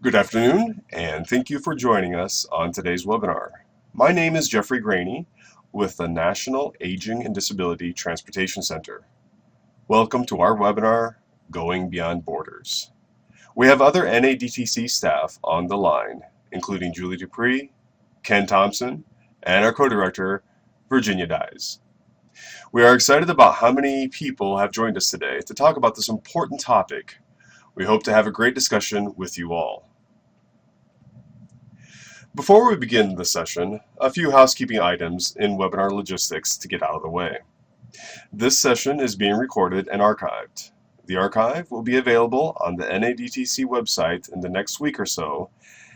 Good afternoon, and thank you for joining us on today's webinar. My name is Jeffrey Graney with the National Aging and Disability Transportation Center. Welcome to our webinar, Going Beyond Borders. We have other NADTC staff on the line, including Julie Dupree, Ken Thompson, and our co-director, Virginia Dyes. We are excited about how many people have joined us today to talk about this important topic. We hope to have a great discussion with you all. Before we begin the session, a few housekeeping items in webinar logistics to get out of the way. This session is being recorded and archived. The archive will be available on the NADTC website in the next week or so,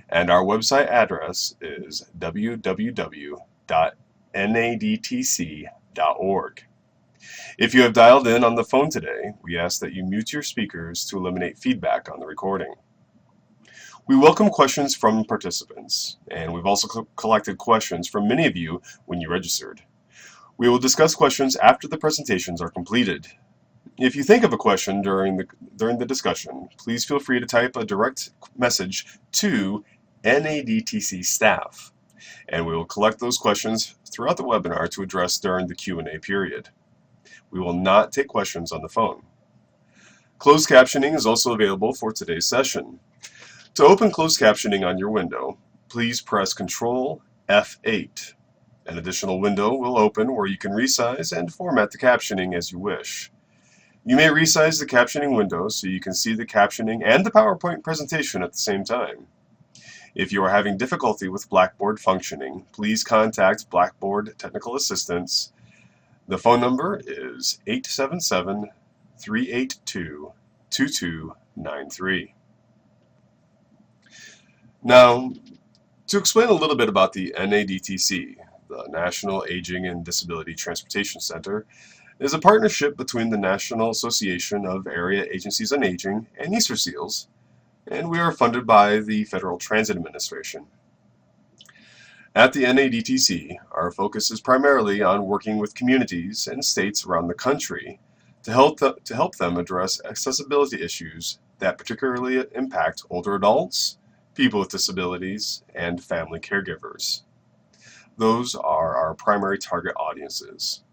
and our website address is www.nadtc.org. If you have dialed in on the phone today, we ask that you mute your speakers to eliminate feedback on the recording. We welcome questions from participants, and we've also collected questions from many of you when you registered. We will discuss questions after the presentations are completed. If you think of a question during the discussion, please feel free to type a direct message to NADTC staff, and we will collect those questions throughout the webinar to address during the Q&A period. We will not take questions on the phone. Closed captioning is also available for today's session. To open closed captioning on your window, please press Ctrl F8. An additional window will open where you can resize and format the captioning as you wish. You may resize the captioning window so you can see the captioning and the PowerPoint presentation at the same time. If you are having difficulty with Blackboard functioning, please contact Blackboard Technical Assistance. The phone number is 877-382-2293. Now, to explain a little bit about the NADTC, the National Aging and Disability Transportation Center, is a partnership between the National Association of Area Agencies on Aging and Easter Seals, and we are funded by the Federal Transit Administration. At the NADTC, our focus is primarily on working with communities and states around the country to help them address accessibility issues that particularly impact older adults, people with disabilities, and family caregivers. Those are our primary target audiences.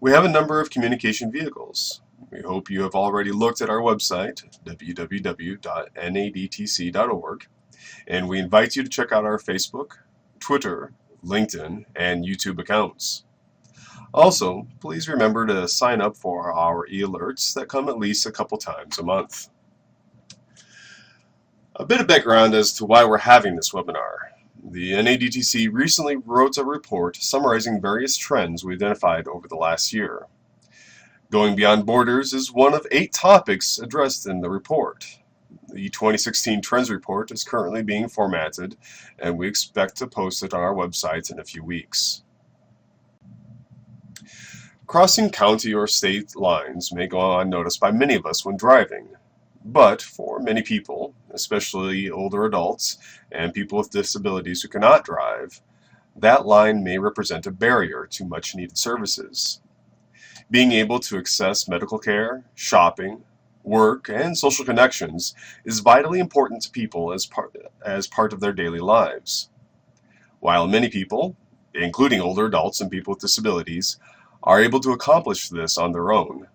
We have a number of communication vehicles. We hope you have already looked at our website, www.nadtc.org, and we invite you to check out our Facebook, Twitter, LinkedIn, and YouTube accounts. Also, please remember to sign up for our e-alerts that come at least a couple times a month. A bit of background as to why we're having this webinar. The NADTC recently wrote a report summarizing various trends we identified over the last year. Going Beyond Borders is one of 8 topics addressed in the report. The 2016 Trends Report is currently being formatted, and we expect to post it on our website in a few weeks. Crossing county or state lines may go unnoticed by many of us when driving. But for many people, especially older adults and people with disabilities who cannot drive, that line may represent a barrier to much needed services. Being able to access medical care, shopping, work, and social connections is vitally important to people as part of their daily lives. While many people, including older adults and people with disabilities, are able to accomplish this on their own,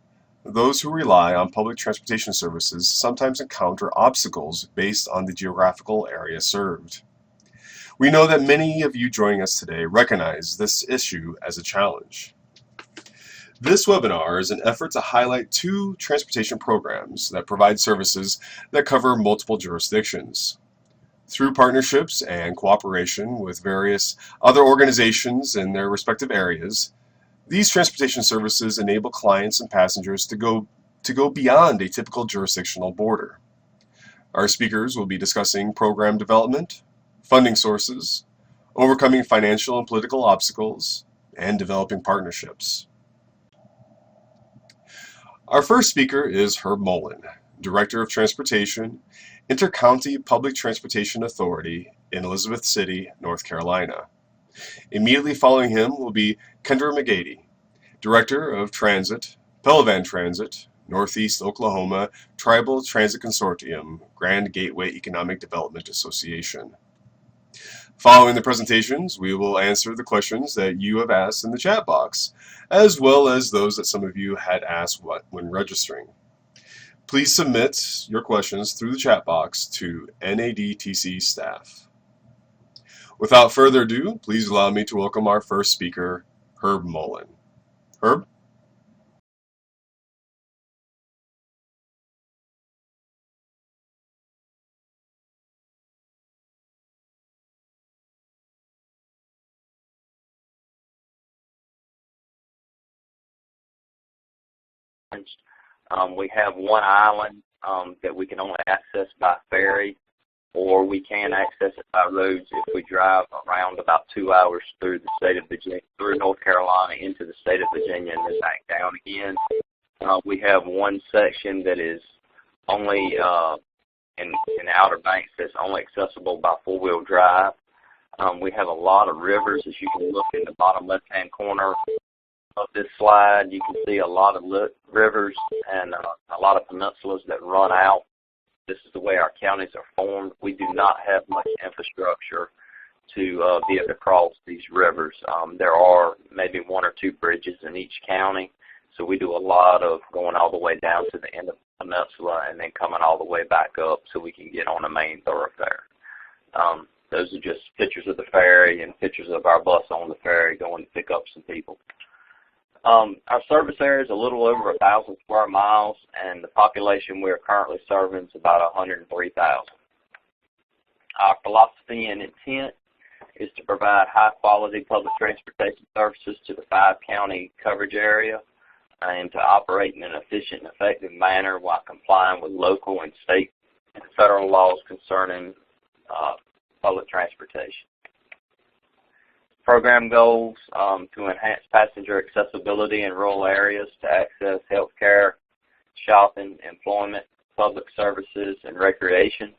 those who rely on public transportation services sometimes encounter obstacles based on the geographical area served. We know that many of you joining us today recognize this issue as a challenge. This webinar is an effort to highlight 2 transportation programs that provide services that cover multiple jurisdictions. Through partnerships and cooperation with various other organizations in their respective areas, these transportation services enable clients and passengers to go beyond a typical jurisdictional border. Our speakers will be discussing program development, funding sources, overcoming financial and political obstacles, and developing partnerships. Our first speaker is Herb Mullen, Director of Transportation, Intercounty Public Transportation Authority in Elizabeth City, North Carolina. Immediately following him will be Kendra McGeady, Director of Transit, Pelivan Transit, Northeast Oklahoma Tribal Transit Consortium, Grand Gateway Economic Development Association. Following the presentations, we will answer the questions that you have asked in the chat box, as well as those that some of you had asked when registering. Please submit your questions through the chat box to NADTC staff. Without further ado, please allow me to welcome our first speaker, Herb Mullen. Herb? We have one island that we can only access by ferry, or we can access it by roads if we drive around about 2 hours through the state of Virginia, through North Carolina into the state of Virginia and then back down again. We have one section that is only in the Outer Banks that's only accessible by four-wheel drive. We have a lot of rivers, as you can look in the bottom left-hand corner of this slide. You can see a lot of rivers and a lot of peninsulas that run out. This is the way our counties are formed. We do not have much infrastructure to be able to cross these rivers. There are maybe one or two bridges in each county, so we do a lot of going all the way down to the end of the peninsula and then coming all the way back up so we can get on a main thoroughfare. Those are just pictures of the ferry and pictures of our bus on the ferry going to pick up some people. Our service area is a little over 1,000 square miles, and the population we're currently serving is about 103,000. Our philosophy and intent is to provide high-quality public transportation services to the 5-county coverage area and to operate in an efficient and effective manner while complying with local and state and federal laws concerning public transportation. Program goals to enhance passenger accessibility in rural areas to access health care, shopping, employment, public services, and recreation,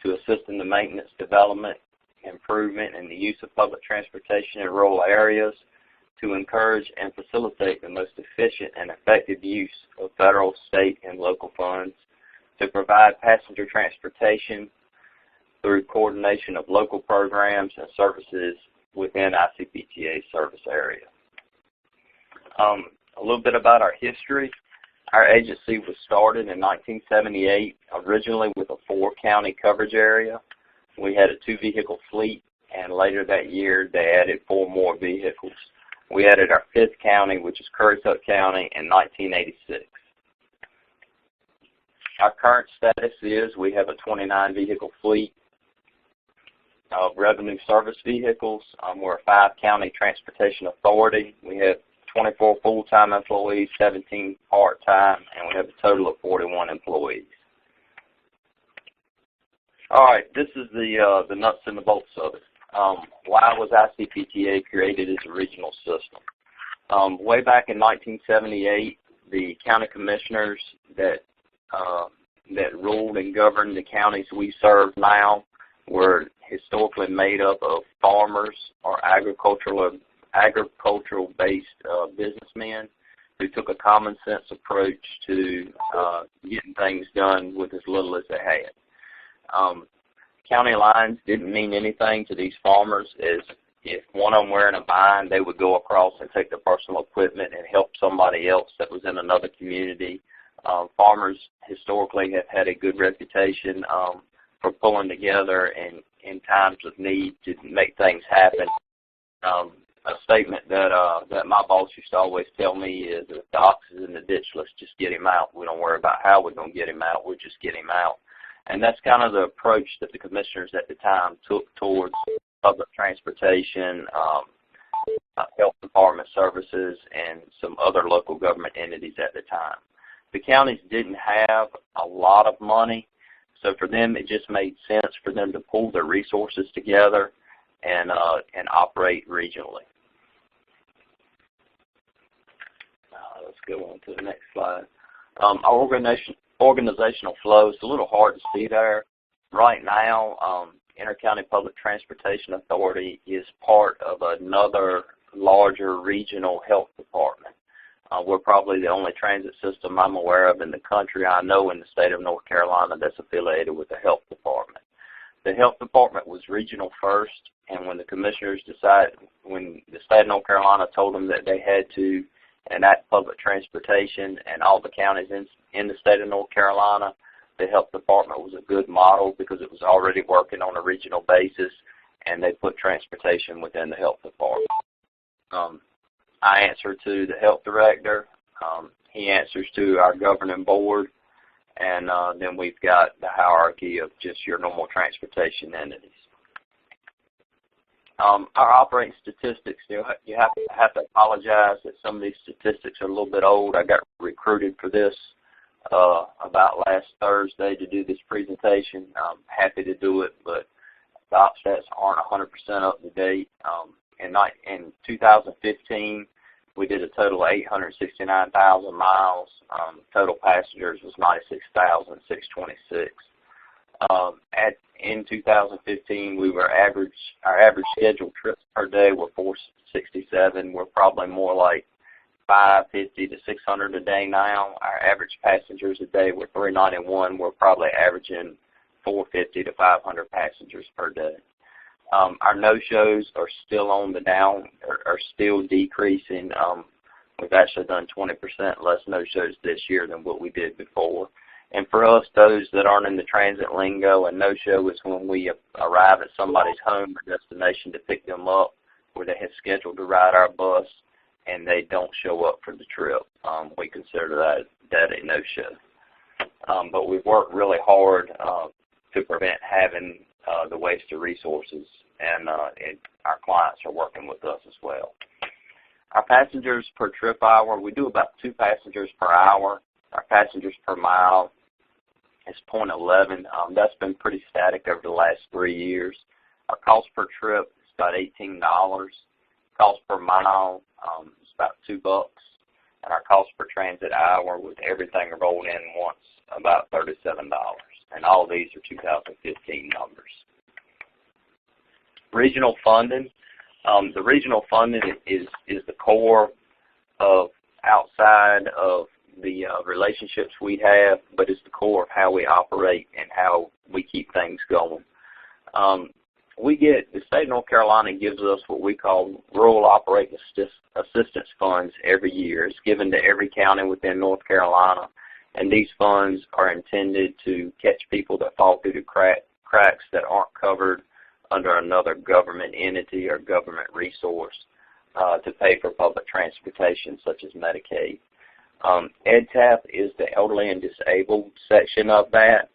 to assist in the maintenance, development, improvement, and the use of public transportation in rural areas, to encourage and facilitate the most efficient and effective use of federal, state, and local funds, to provide passenger transportation through coordination of local programs and services within ICPTA service area. A little bit about our history. Our agency was started in 1978, originally with a 4-county coverage area. We had a 2-vehicle fleet, and later that year they added 4 more vehicles. We added our 5th county, which is Currituck County, in 1986. Our current status is we have a 29-vehicle fleet of revenue service vehicles. We're a 5-county transportation authority. We have 24 full-time employees, 17 part-time, and we have a total of 41 employees. All right, this is the nuts and the bolts of it. Why was ICPTA created as a regional system? Way back in 1978, the county commissioners that ruled and governed the counties we serve now were historically made up of farmers or agricultural-based businessmen who took a common sense approach to getting things done with as little as they had. County lines didn't mean anything to these farmers, as if one of them were in a bind, they would go across and take their personal equipment and help somebody else that was in another community. Farmers historically have had a good reputation for pulling together and in times of need to make things happen. A statement that my boss used to always tell me is, if the ox is in the ditch, let's just get him out. We don't worry about how we're going to get him out. We'll just get him out. And that's kind of the approach that the commissioners at the time took towards public transportation, health department services, and some other local government entities at the time. The counties didn't have a lot of money, so for them it just made sense for them to pull their resources together and operate regionally. Let's go on to the next slide. Our organizational flow is a little hard to see there. Right now, Intercounty Public Transportation Authority is part of another larger regional health department. We're probably the only transit system I'm aware of in the country, I know in the state of North Carolina, that's affiliated with the health department. The health department was regional first, and when the commissioners when the state of North Carolina told them that they had to enact public transportation and all the counties in the state of North Carolina, the health department was a good model because it was already working on a regional basis, and they put transportation within the health department. I answer to the health director. He answers to our governing board, and then we've got the hierarchy of just your normal transportation entities. Our operating statistics, you have to apologize that some of these statistics are a little bit old. I got recruited for this about last Thursday to do this presentation. I'm happy to do it, but the OPSTATS aren't 100% up to date. In 2015, we did a total of 869,000 miles. Total passengers was 96,626. In 2015, our average scheduled trips per day were 467. We're probably more like 550 to 600 a day now. Our average passengers a day were 391. We're probably averaging 450 to 500 passengers per day. Our no-shows are still on the down, are still decreasing. We've actually done 20% less no-shows this year than what we did before. And for us, those that aren't in the transit lingo, a no-show is when we arrive at somebody's home or destination to pick them up, where they have scheduled to ride our bus, and they don't show up for the trip. We consider that a no-show. But we've worked really hard to prevent having the waste of resources, and our clients are working with us as well. Our passengers per trip hour, we do about 2 passengers per hour. Our passengers per mile is 0.11. That's been pretty static over the last 3 years. Our cost per trip is about $18. Cost per mile is about $2. And our cost per transit hour with everything rolled in once, about $37. And all of these are 2015 numbers. Regional funding. The regional funding is the core of outside of the relationships we have, but it's the core of how we operate and how we keep things going. The state of North Carolina gives us what we call Rural Operating Assistance Funds every year. It's given to every county within North Carolina, and these funds are intended to catch people that fall through the cracks that aren't covered under another government entity or government resource to pay for public transportation such as Medicaid. EdTAP is the elderly and disabled section of that.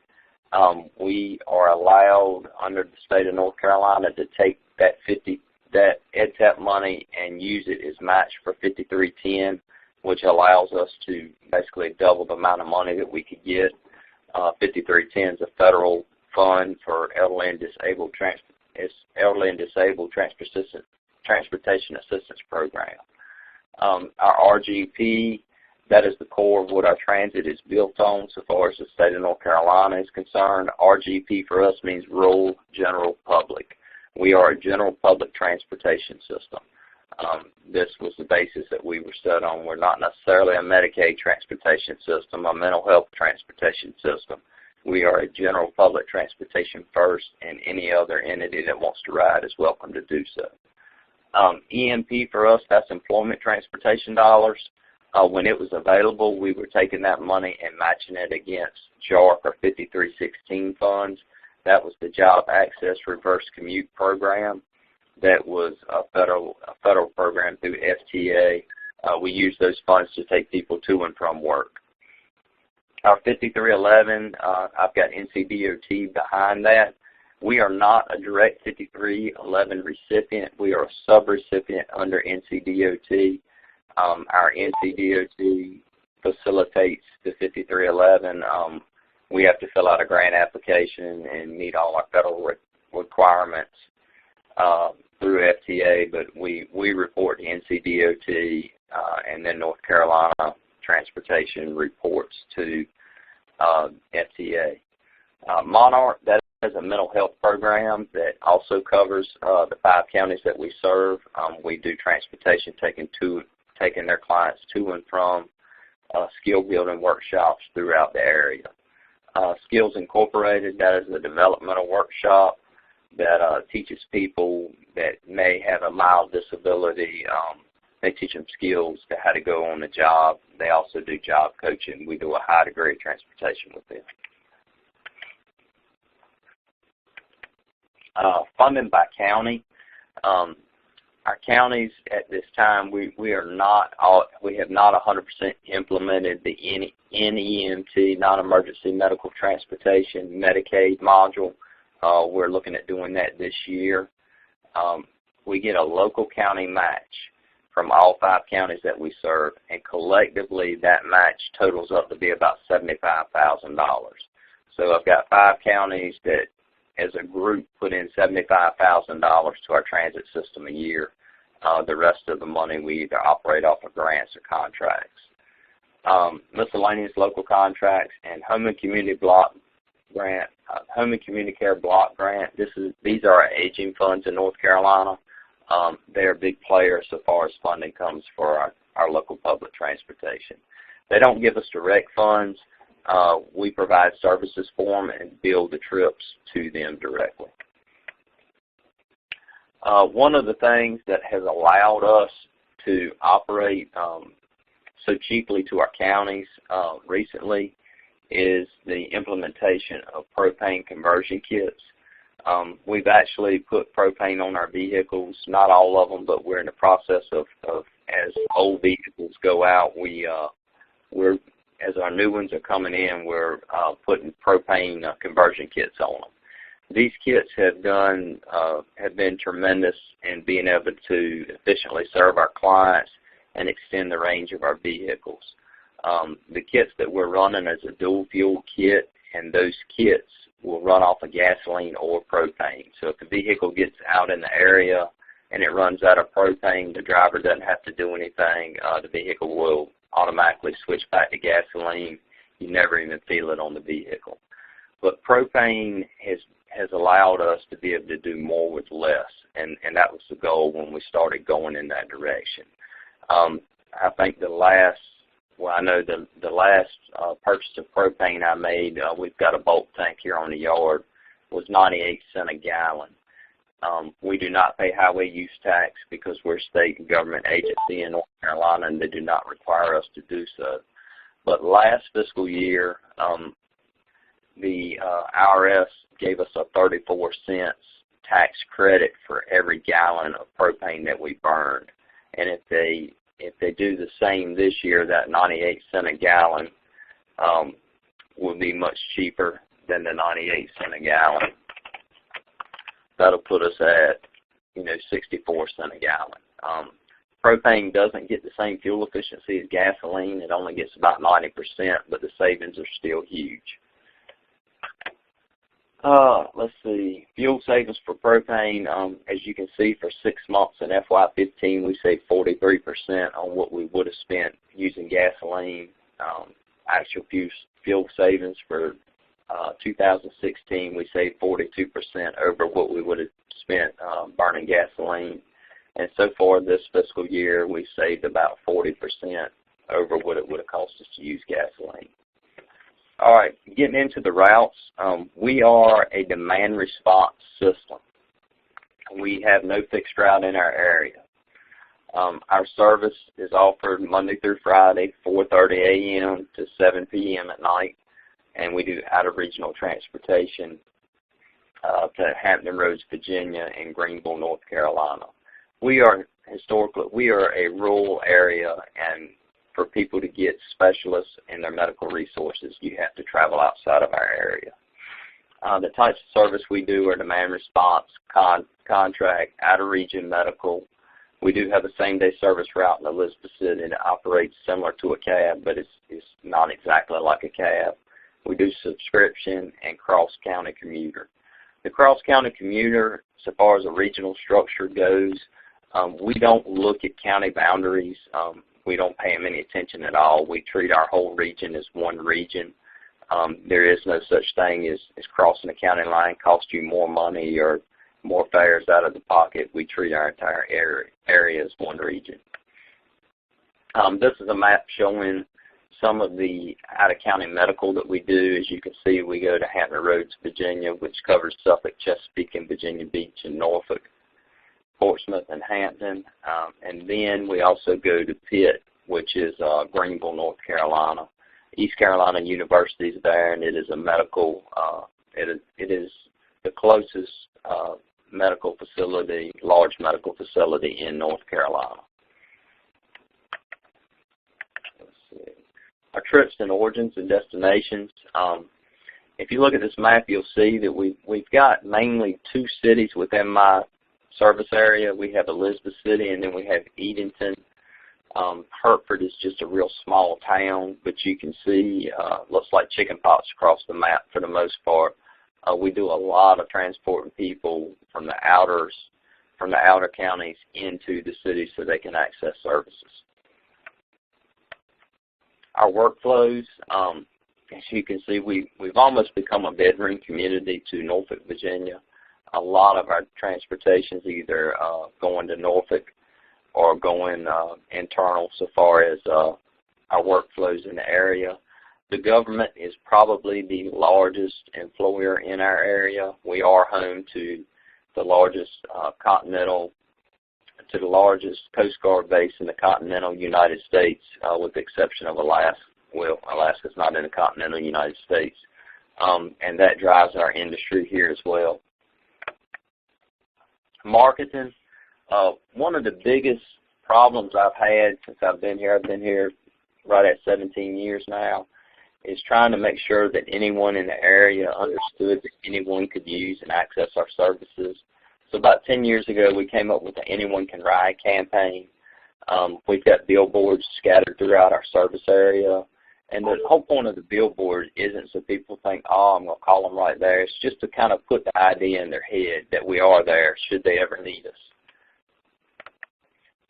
We are allowed under the state of North Carolina to take that EdTAP money and use it as match for 5310, which allows us to basically double the amount of money that we could get. 5310 is a federal fund for elderly and disabled transportation assistance program. Our RGP, that is the core of what our transit is built on so far as the state of North Carolina is concerned. RGP for us means Rural General Public. We are a general public transportation system. This was the basis that we were set on. We're not necessarily a Medicaid transportation system, a mental health transportation system. We are a general public transportation first, and any other entity that wants to ride is welcome to do so. EMP for us, that's employment transportation dollars. When it was available, we were taking that money and matching it against JARC or 5316 funds. That was the Job Access Reverse Commute Program. That was a federal program through FTA. We use those funds to take people to and from work. Our 5311, I've got NCDOT behind that. We are not a direct 5311 recipient. We are a sub-recipient under NCDOT. Our NCDOT facilitates the 5311. We have to fill out a grant application and meet all our federal requirements through FTA, but we report to NCDOT, and then North Carolina Transportation reports to FTA. Monarch, that is a mental health program that also covers the 5 counties that we serve. We do transportation taken to taking their clients to and from skill building workshops throughout the area. Skills Incorporated, that is a developmental workshop that teaches people that may have a mild disability. They teach them skills to how to go on the job. They also do job coaching. We do a high degree of transportation with them. Funding by county. Our counties at this time, we have not 100% implemented the NEMT, non-emergency medical transportation, Medicaid module. We're looking at doing that this year. We get a local county match from all 5 counties that we serve, and collectively that match totals up to be about $75,000. So I've got 5 counties that as a group put in $75,000 to our transit system a year. The rest of the money we either operate off of grants or contracts. Miscellaneous local contracts and Home and Community Block Grant, Home and Community Care Block Grant. These are our aging funds in North Carolina. They're a big player so far as funding comes for our local public transportation. They don't give us direct funds. We provide services for them and bill the trips to them directly. One of the things that has allowed us to operate so cheaply to our counties recently is the implementation of propane conversion kits. We've actually put propane on our vehicles, not all of them, but we're in the process of as old vehicles go out, as our new ones are coming in, we're putting propane conversion kits on them. These kits have been tremendous in being able to efficiently serve our clients and extend the range of our vehicles. The kits that we're running is a dual fuel kit, and those kits will run off of gasoline or propane. So if the vehicle gets out in the area and it runs out of propane, the driver doesn't have to do anything. The vehicle will automatically switch back to gasoline. You never even feel it on the vehicle. But propane has allowed us to be able to do more with less, and that was the goal when we started going in that direction. I think the last purchase of propane I made, we've got a bulk tank here on the yard, was 98 cents a gallon. We do not pay highway use tax because we're a state and government agency in North Carolina, and they do not require us to do so. But last fiscal year, the IRS gave us a 34-cent tax credit for every gallon of propane that we burned. And if they do the same this year, that 98 cents a gallon will be much cheaper than the 98 cents a gallon. That'll put us at 64 cents a gallon. Propane doesn't get the same fuel efficiency as gasoline. It only gets about 90%, but the savings are still huge. Let's see, fuel savings for propane. As you can see, for 6 months in FY15, we saved 43% on what we would have spent using gasoline. Actual fuel savings for 2016, we saved 42% over what we would have spent burning gasoline. And so far this fiscal year, we saved about 40% over what it would have cost us to use gasoline. All right, getting into the routes, we are a demand response system. We have no fixed route in our area. Our service is offered Monday through Friday, 4:30 a.m. to 7 p.m. at night, and we do out-of-regional transportation to Hampton Roads, Virginia, and Greenville, North Carolina. We are a rural area, and for people to get specialists in their medical resources, you have to travel outside of our area. The types of service we do are demand response, contract, out-of-region medical. We do have a same-day service route in Elizabeth City that operates similar to a cab, but it's not exactly like a cab. We do subscription and cross-county commuter. The cross-county commuter, so far as a regional structure goes, we don't look at county boundaries. We don't pay them any attention at all. We treat our whole region as one region. There is no such thing as crossing the county line cost you more money or more fares out of the pocket. We treat our entire area as one region. This is a map showing some of the out-of-county medical that we do. As you can see, we go to Hampton Roads, Virginia, which covers Suffolk, Chesapeake, and Virginia Beach, and Norfolk, Portsmouth, and Hampton. And then we also go to Pitt, which is Greenville, North Carolina. East Carolina University is there, and it is a medical, it is the closest medical facility, large medical facility in North Carolina. Let's see. Our trips and origins and destinations. If you look at this map, you'll see that we've got mainly two cities within my service area. We have Elizabeth City, and then we have Edenton. Hertford is just a real small town, but you can see looks like chicken pox across the map for the most part. We do a lot of transporting people from the outer counties into the city so they can access services. Our workflows, as you can see, we've almost become a bedroom community to Norfolk, Virginia. A lot of our transportation is either going to Norfolk or going internal so far as our workflows in the area. The government is probably the largest employer in our area. We are home to the largest Coast Guard base in the continental United States, with the exception of Alaska. Well, Alaska's not in the continental United States, and that drives our industry here as well. Marketing. One of the biggest problems I've had since I've been here right at 17 years now, is trying to make sure that anyone in the area understood that anyone could use and access our services. So about 10 years ago, we came up with the Anyone Can Ride campaign. We've got billboards scattered throughout our service area. And the whole point of the billboard isn't so people think, oh, I'm going to call them right there. It's just to kind of put the idea in their head that we are there should they ever need us.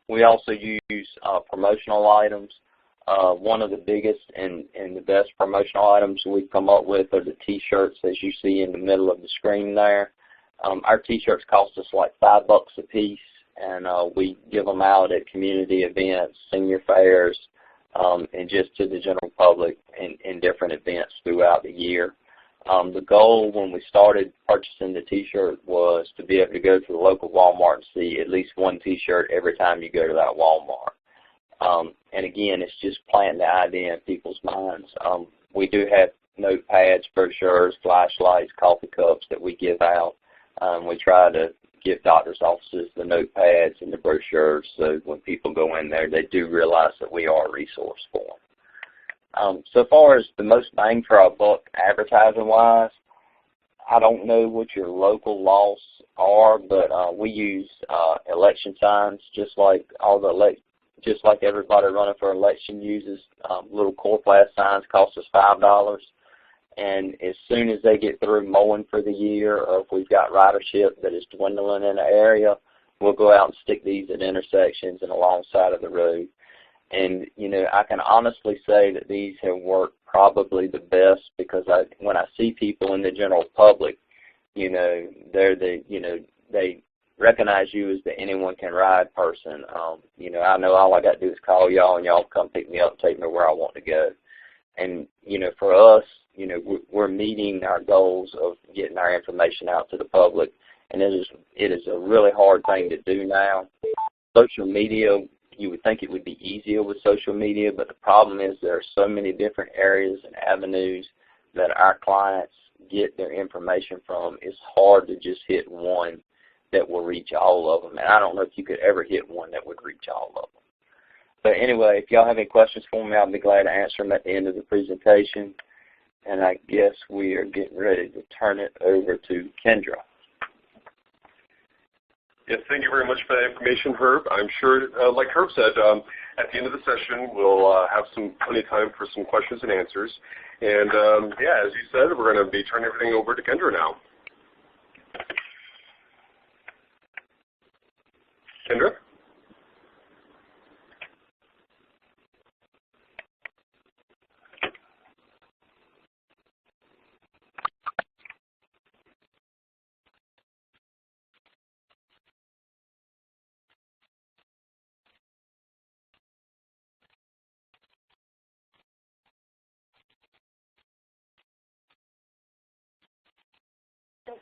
We also use promotional items. One of the biggest and the best promotional items we've come up with are the T-shirts, as you see in the middle of the screen there. Our T-shirts cost us like $5 a piece, and we give them out at community events, senior fairs, and just to the general public in different events throughout the year. The goal when we started purchasing the T-shirt was to be able to go to the local Walmart and see at least one T-shirt every time you go to that Walmart. And again, it's just planting the idea in people's minds. We do have notepads, brochures, flashlights, coffee cups that we give out. We try to give doctors' offices the notepads and the brochures so when people go in there, they do realize that we are a resource for them. So far as the most bang for our buck advertising-wise, I don't know what your local laws are, but we use election signs just like everybody running for election uses. Little core-class signs cost us $5. And as soon as they get through mowing for the year, or if we've got ridership that is dwindling in the area, we'll go out and stick these at intersections and alongside of the road. And, you know, I can honestly say that these have worked probably the best because when I see people in the general public, you know, they recognize you as the Anyone Can Ride person. You know all I got to do is call y'all and y'all come pick me up and take me where I want to go. And, you know, for us, you know, we're meeting our goals of getting our information out to the public, and it is a really hard thing to do now. Social media, you would think it would be easier with social media, but the problem is there are so many different areas and avenues that our clients get their information from. It's hard to just hit one that will reach all of them, and I don't know if you could ever hit one that would reach all of them. But anyway, if y'all have any questions for me, I'll be glad to answer them at the end of the presentation. And I guess we are getting ready to turn it over to Kendra. Yes, thank you very much for that information, Herb. I'm sure, like Herb said, at the end of the session, we'll have plenty of time for some questions and answers. And yeah, as you said, we're going to be turning everything over to Kendra now. Kendra?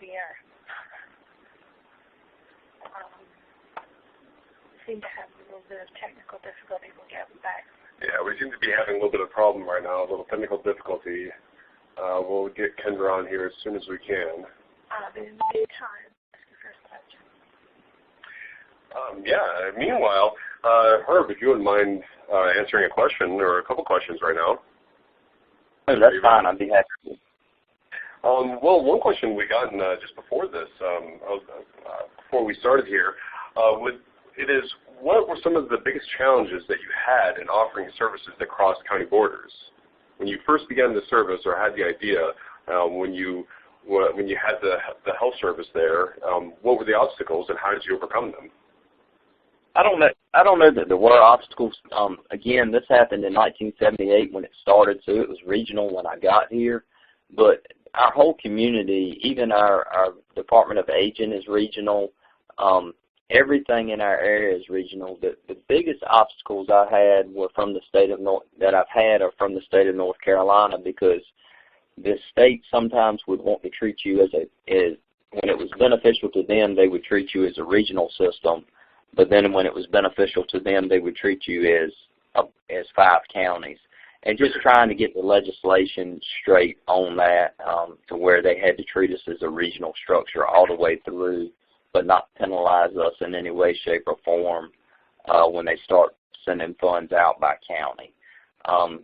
severe. Seem to have a little bit of technical difficulty. We'll get back. Yeah, we seem to be having a little bit of a problem right now, a little technical difficulty. We'll get Kendra on here as soon as we can. But in the meantime, that's the first question. Yeah, meanwhile, Herb, if you wouldn't mind answering a question or a couple questions right now. Oh, that's fine. I'd be happy to. Well, one question we got just before this, before we started here, what were some of the biggest challenges that you had in offering services that cross county borders? When you first began the service or had the idea, when you had the health service there, what were the obstacles and how did you overcome them? I don't know that there were obstacles. Again, this happened in 1978 when it started, so it was regional when I got here. But our whole community, even our Department of Aging is regional. Everything in our area is regional. The biggest obstacles I had were from the state of North Carolina, because the state sometimes would want to treat you as when it was beneficial to them, they would treat you as a regional system. But then when it was beneficial to them, they would treat you as 5 counties. And just trying to get the legislation straight on that to where they had to treat us as a regional structure all the way through, but not penalize us in any way, shape, or form when they start sending funds out by county. I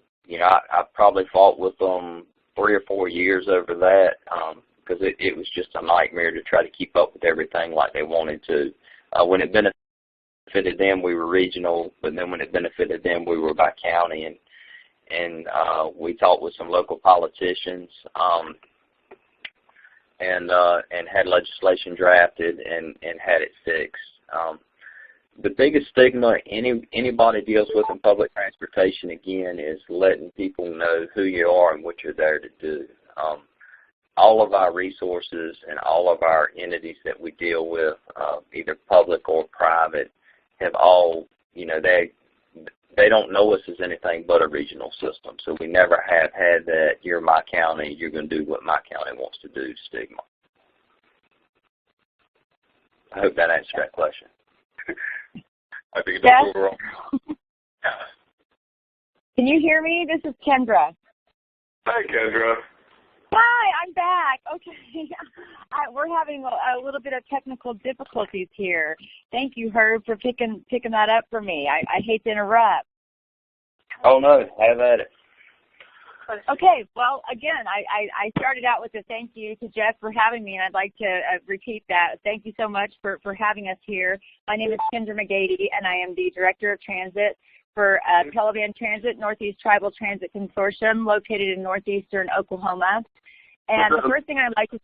probably fought with them 3 or 4 years over that because it was just a nightmare to try to keep up with everything like they wanted to. When it benefited them, we were regional, but then when it benefited them, we were by county. And we talked with some local politicians and had legislation drafted and had it fixed. The biggest stigma anybody deals with in public transportation, again, is letting people know who you are and what you're there to do. All of our resources and all of our entities that we deal with, either public or private, have all, they don't know us as anything but a regional system. So we never have had that, you're my county, you're going to do what my county wants to do stigma. I hope that answers that question. I think it does overall. Can you hear me? This is Kendra. Hi, Kendra. Hi, I'm back. Okay. We're having a little bit of technical difficulties here. Thank you, Herb, for picking that up for me. I hate to interrupt. Oh, no. Have at it. Okay. Well, again, I started out with a thank you to Jeff for having me, and I'd like to repeat that. Thank you so much for having us here. My name is Kendra McGeady, and I am the Director of Transit for Pelivan Transit, Northeast Tribal Transit Consortium, located in Northeastern Oklahoma. And the first thing I'd like to,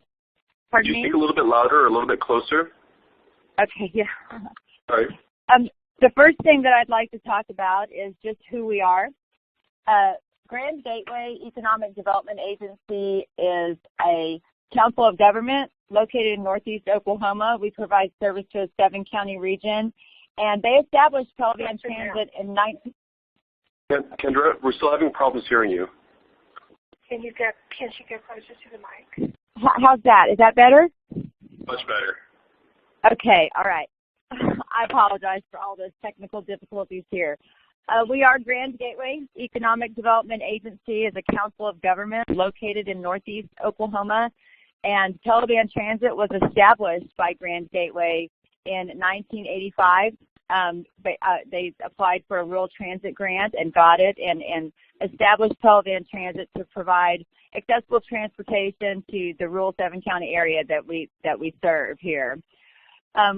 pardon me? Can you speak a little bit louder or a little bit closer? Okay, yeah. All right. The first thing that I'd like to talk about is just who we are. Grand Gateway Economic Development Agency is a council of government located in Northeast Oklahoma. We provide service to a 7-county region. And they established Pelivan Transit in 19... Kendra, we're still having problems hearing you. Can she get closer to the mic? How's that? Is that better? Much better. Okay, all right. I apologize for all those technical difficulties here. We are Grand Gateway Economic Development Agency, is a council of government located in Northeast Oklahoma. And Pelivan Transit was established by Grand Gateway in 1985. They applied for a rural transit grant and got it, and established Pelivan Transit to provide accessible transportation to the rural 7-county area that we serve here.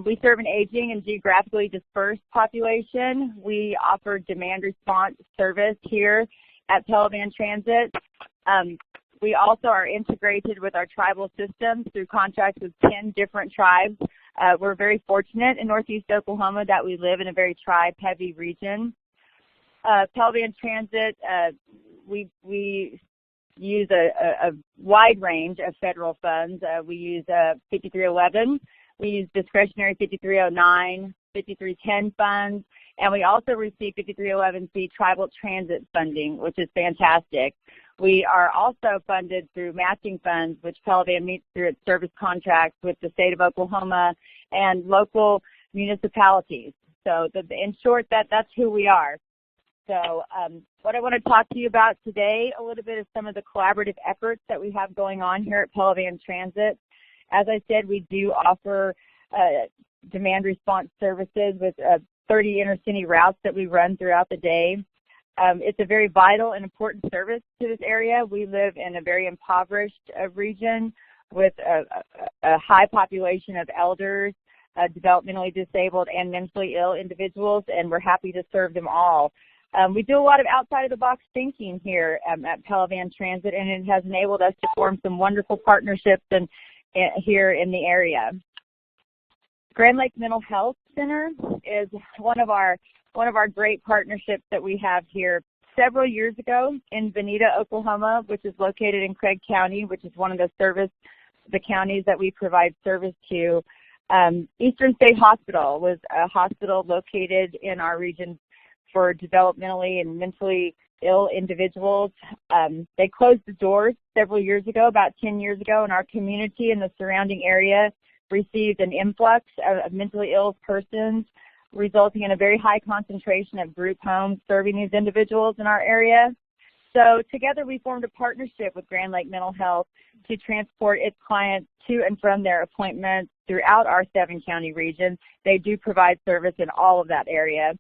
We serve an aging and geographically dispersed population. We offer demand response service here at Pelivan Transit. We also are integrated with our tribal systems through contracts with 10 different tribes. We're very fortunate in Northeast Oklahoma that we live in a very tribe-heavy region. Pelivan Transit, we use a wide range of federal funds. We use 5311, we use discretionary 5309, 5310 funds, and we also receive 5311C tribal transit funding, which is fantastic. We are also funded through matching funds, which Pelivan meets through its service contracts with the state of Oklahoma and local municipalities. So in short, that's who we are. So what I want to talk to you about today a little bit is some of the collaborative efforts that we have going on here at Pelivan Transit. As I said, we do offer demand response services with 30 intercity routes that we run throughout the day. It's a very vital and important service to this area. We live in a very impoverished region with a high population of elders, developmentally disabled, and mentally ill individuals, and we're happy to serve them all. We do a lot of outside-of-the-box thinking here at Pelivan Transit, and it has enabled us to form some wonderful partnerships here in the area. Grand Lake Mental Health Center is one of our great partnerships that we have here. Several years ago in Bonita, Oklahoma, which is located in Craig County, which is one of the counties that we provide service to, Eastern State Hospital was a hospital located in our region for developmentally and mentally ill individuals. They closed the doors several years ago, about 10 years ago, and our community and the surrounding area received an influx of mentally ill persons, resulting in a very high concentration of group homes serving these individuals in our area. So together we formed a partnership with Grand Lake Mental Health to transport its clients to and from their appointments throughout our 7-county region. They do provide service in all of that area.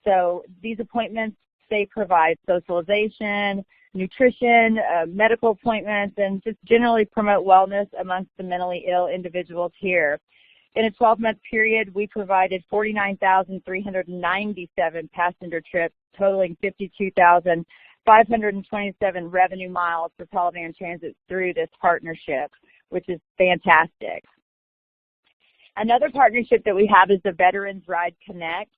So these appointments, they provide socialization, nutrition, medical appointments, and just generally promote wellness amongst the mentally ill individuals here. In a 12-month period, we provided 49,397 passenger trips, totaling 52,527 revenue miles for Pelivan Transit through this partnership, which is fantastic. Another partnership that we have is the Veterans Ride Connect.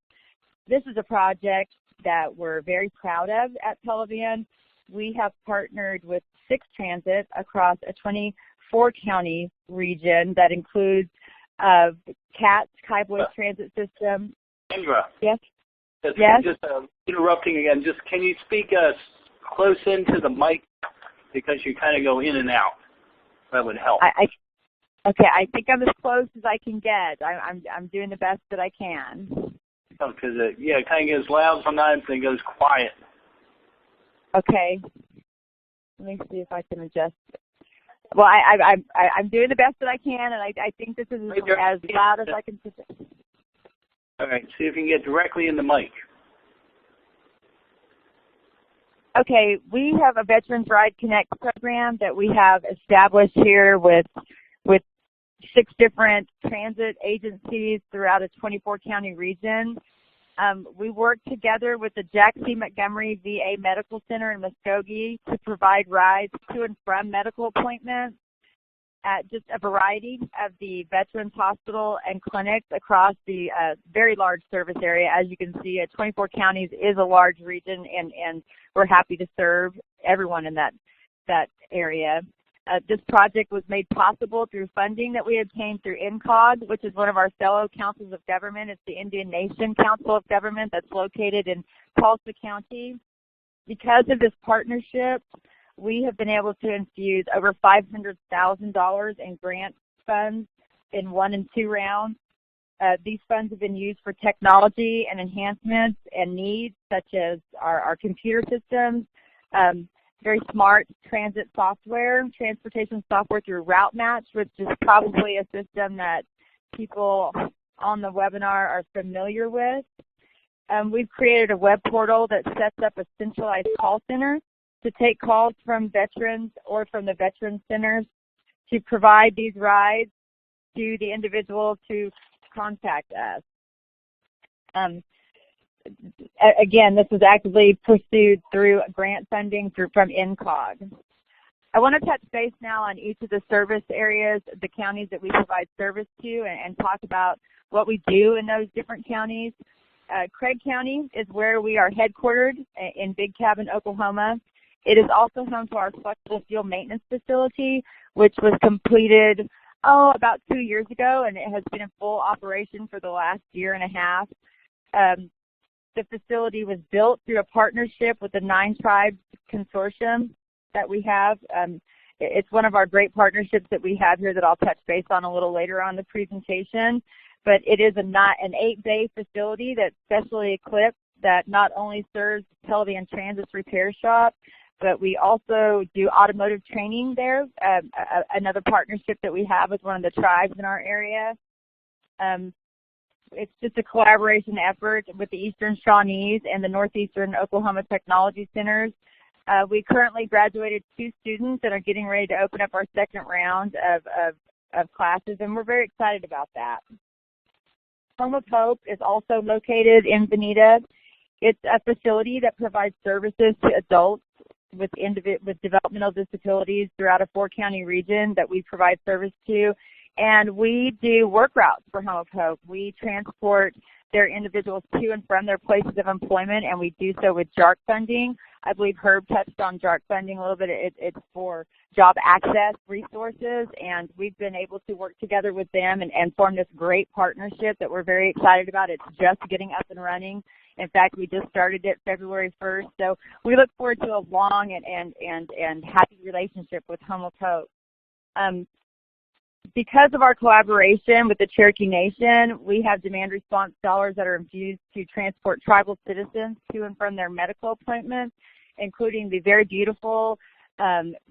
This is a project that we're very proud of at Pelivan. We have partnered with 6 transits across a 24-county region that includes CATS, Kaiboy Transit System. Kendra. Yes? Yes? Just interrupting again. Just can you speak close into the mic because you kind of go in and out? That would help. Okay, I think I'm as close as I can get. I'm doing the best that I can. Because it kind of gets loud sometimes and goes quiet. Okay. Let me see if I can adjust it. Well, I'm doing the best that I can, and I think this is as loud as I can put it. All right, see if you can get directly in the mic. Okay, we have a Veterans Ride Connect program that we have established here with 6 different transit agencies throughout a 24-county region. We work together with the Jack C. Montgomery VA Medical Center in Muskogee to provide rides to and from medical appointments at just a variety of the Veterans Hospital and clinics across the very large service area. As you can see, 24 counties is a large region, and we're happy to serve everyone in that area. This project was made possible through funding that we obtained through INCOG, which is one of our fellow councils of government. It's the Indian Nation Council of Government that's located in Tulsa County. Because of this partnership, we have been able to infuse over $500,000 in grant funds in 1 and 2 rounds. These funds have been used for technology and enhancements and needs such as our computer systems, very smart transit software, transportation software through Route Match, which is probably a system that people on the webinar are familiar with. We've created a web portal that sets up a centralized call center to take calls from veterans or from the veteran centers to provide these rides to the individuals who contact us. Again, this was actively pursued through grant funding from INCOG. I want to touch base now on each of the service areas, the counties that we provide service to, and talk about what we do in those different counties. Craig County is where we are headquartered in Big Cabin, Oklahoma. It is also home to our flexible fuel maintenance facility, which was completed, about 2 years ago, and it has been in full operation for the last year and a half. The facility was built through a partnership with the 9 Tribes Consortium, that we have. It's one of our great partnerships that we have here that I'll touch base on a little later on the presentation. But it is an 8-bay facility that's specially equipped that not only serves Pelivan Transit's repair shop, but we also do automotive training there, another partnership that we have with one of the tribes in our area. It's just a collaboration effort with the Eastern Shawnees and the Northeastern Oklahoma Technology Centers. We currently graduated 2 students and are getting ready to open up our second round of classes, and we're very excited about that. Home of Hope is also located in Bonita. It's a facility that provides services to adults with developmental disabilities throughout a 4-county region that we provide service to. And we do work routes for Home of Hope. We transport their individuals to and from their places of employment, and we do so with JARC funding. I believe Herb touched on JARC funding a little bit. It's for job access resources, and we've been able to work together with them and form this great partnership that we're very excited about. It's just getting up and running. In fact, we just started it February 1st, so we look forward to a long and happy relationship with Home of Hope. Because of our collaboration with the Cherokee Nation, we have demand response dollars that are infused to transport tribal citizens to and from their medical appointments, including the very beautiful,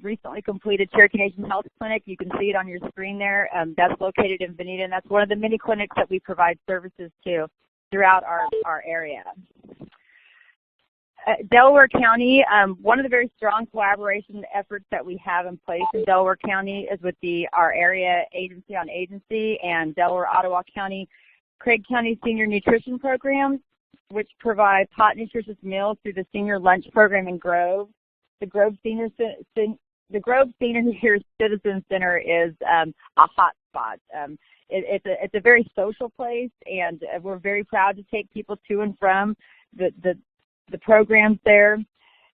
recently completed Cherokee Nation Health Clinic. You can see it on your screen there. That's located in Bonita, and that's one of the many clinics that we provide services to throughout our area. Delaware County, one of the very strong collaboration efforts that we have in place in Delaware County is with our area agency on agency and Delaware-Ottawa County, Craig County Senior Nutrition Programs, which provide hot nutritious meals through the Senior Lunch Program in Grove. The Grove Senior Citizen Center is a hot spot. It's a very social place, and we're very proud to take people to and from the programs there.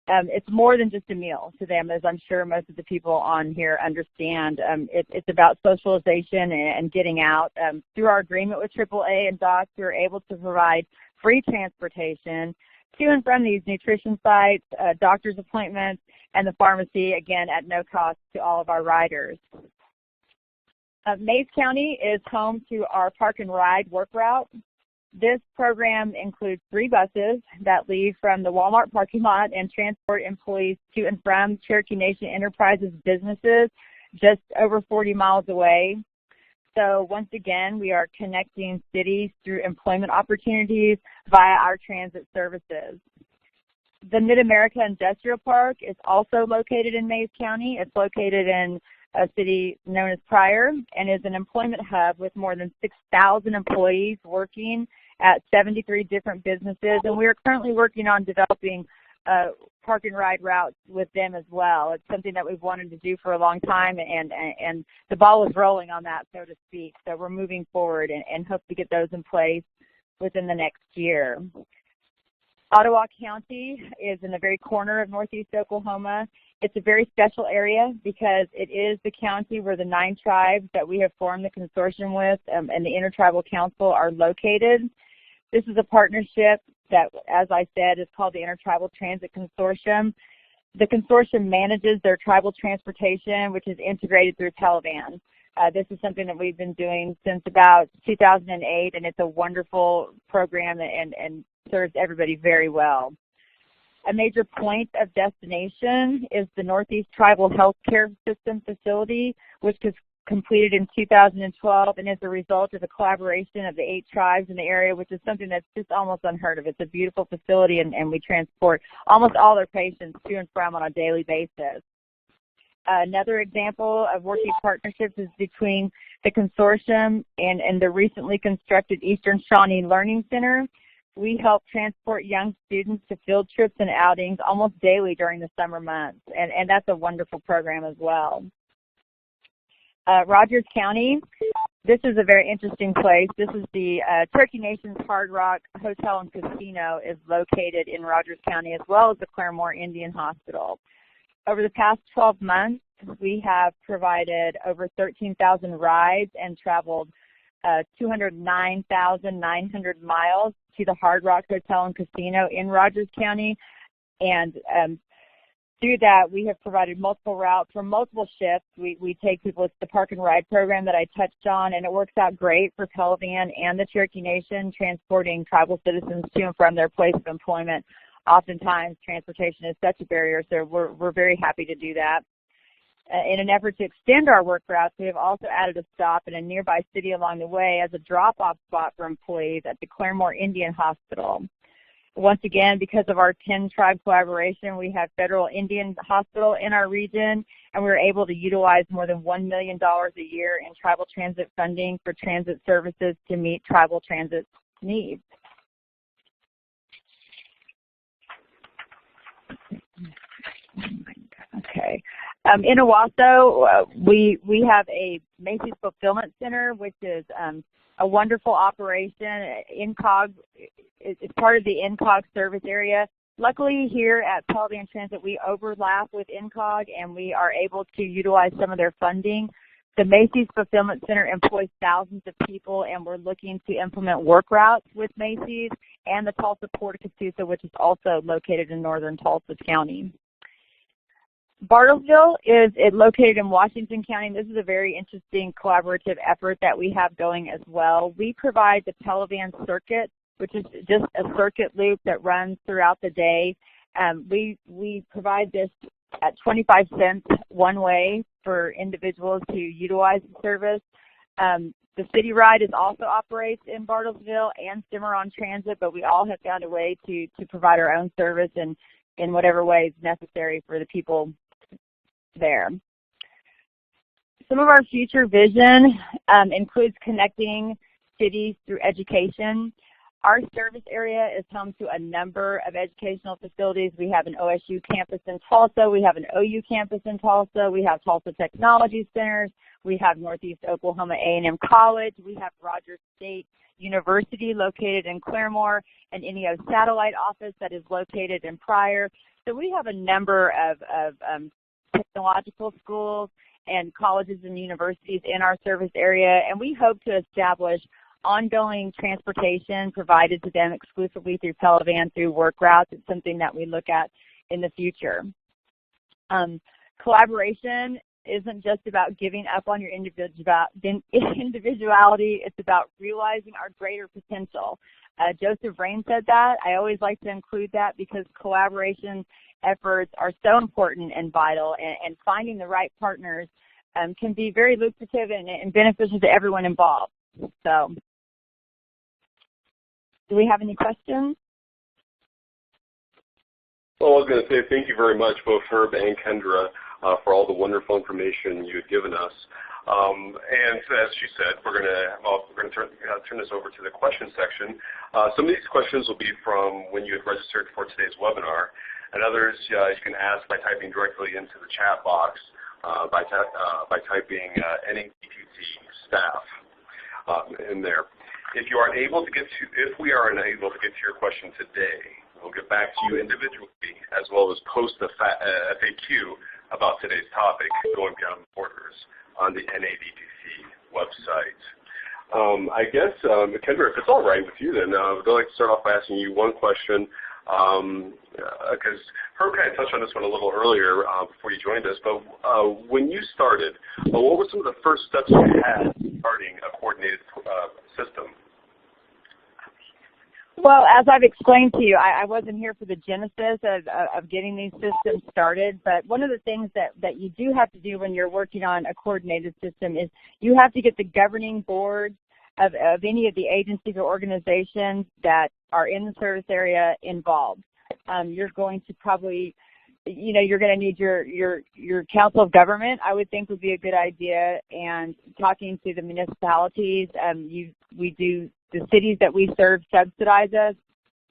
It's more than just a meal to them, as I'm sure most of the people on here understand. It's about socialization and getting out. Through our agreement with AAA and DOCS, we're able to provide free transportation to and from these nutrition sites, doctor's appointments, and the pharmacy, again, at no cost to all of our riders. Mays County is home to our Park and Ride work route. This program includes 3 buses that leave from the Walmart parking lot and transport employees to and from Cherokee Nation Enterprises businesses just over 40 miles away. So once again, we are connecting cities through employment opportunities via our transit services. The Mid-America Industrial Park is also located in Mays County. It's located in a city known as Pryor and is an employment hub with more than 6,000 employees working at 73 different businesses, and we are currently working on developing park and ride routes with them as well. It's something that we've wanted to do for a long time, and the ball is rolling on that, so to speak. So we're moving forward and hope to get those in place within the next year. Ottawa County is in the very corner of Northeast Oklahoma. It's a very special area because it is the county where the 9 tribes that we have formed the consortium with and the Intertribal Council are located. This is a partnership that, as I said, is called the Intertribal Transit Consortium. The consortium manages their tribal transportation, which is integrated through Pelivan. This is something that we've been doing since about 2008, and it's a wonderful program and serves everybody very well. A major point of destination is the Northeast Tribal Healthcare System facility, which was completed in 2012 and is a result of a collaboration of the 8 tribes in the area, which is something that's just almost unheard of. It's a beautiful facility, and we transport almost all their patients to and from on a daily basis. Another example of working partnerships is between the consortium and the recently constructed Eastern Shawnee Learning Center. We help transport young students to field trips and outings almost daily during the summer months, and that's a wonderful program as well. Rogers County, this is a very interesting place. This is the Cherokee Nation's Hard Rock Hotel and Casino is located in Rogers County, as well as the Claremore Indian Hospital. Over the past 12 months, we have provided over 13,000 rides and traveled 209,900 miles to the Hard Rock Hotel and Casino in Rogers County. And through that, we have provided multiple routes for multiple shifts. We take people to the Park and Ride program that I touched on, and it works out great for Pelivan and the Cherokee Nation, transporting tribal citizens to and from their place of employment. Oftentimes, transportation is such a barrier, so we're very happy to do that. In an effort to extend our work routes, we have also added a stop in a nearby city along the way as a drop-off spot for employees at the Claremore Indian Hospital. Once again, because of our 10-tribe collaboration, we have Federal Indian Hospital in our region, and we were able to utilize more than $1 million a year in tribal transit funding for transit services to meet tribal transit needs. Okay. In Owasso, we have a Macy's Fulfillment Center, which is a wonderful operation. INCOG, it's part of the INCOG service area. Luckily, here at Pelivan Transit, we overlap with INCOG, and we are able to utilize some of their funding. The Macy's Fulfillment Center employs thousands of people, and we're looking to implement work routes with Macy's and the Tulsa Port of Catoosa, which is also located in northern Tulsa County. Bartlesville is located in Washington County, and this is a very interesting collaborative effort that we have going as well. We provide the Pelivan Circuit, which is just a circuit loop that runs throughout the day. We provide this at 25 cents one way for individuals to utilize the service. The City Ride also operates in Bartlesville and Cimarron Transit, but we all have found a way to provide our own service in whatever way is necessary for the people there. Some of our future vision includes connecting cities through education. Our service area is home to a number of educational facilities. We have an OSU campus in Tulsa. We have an OU campus in Tulsa. We have Tulsa Technology Centers. We have Northeast Oklahoma A&M College. We have Rogers State University located in Claremore, an NEO satellite office that is located in Pryor. So we have a number of technological schools and colleges and universities in our service area, and we hope to establish ongoing transportation provided to them exclusively through Pelivan through work routes. It's something that we look at in the future. Collaboration isn't just about giving up on your individuality, it's about realizing our greater potential. Joseph Rain said that. I always like to include that because collaboration efforts are so important and vital, and finding the right partners can be very lucrative and beneficial to everyone involved. So, do we have any questions? Well, I was going to say thank you very much, both Herb and Kendra, for all the wonderful information you had given us. And as she said, we're going to turn this over to the question section. Some of these questions will be from when you had registered for today's webinar, and others you can ask by typing directly into the chat box by typing NADTC staff in there. If we are unable to get to your question today, we'll get back to you individually, as well as post a FAQ about today's topic, going beyond borders, on the NADTC website. I guess, Kendra, if it's all right with you, then I would like to start off by asking you one question, because Herb kind of touched on this one a little earlier before you joined us, but when you started, what were some of the first steps you had starting a coordinated system? Well, as I've explained to you, I wasn't here for the genesis of getting these systems started, but one of the things that you do have to do when you're working on a coordinated system is you have to get the governing board of any of the agencies or organizations that are in the service area involved. You're going to probably, you're going to need your council of government, I would think would be a good idea, and talking to the municipalities. The cities that we serve subsidize us,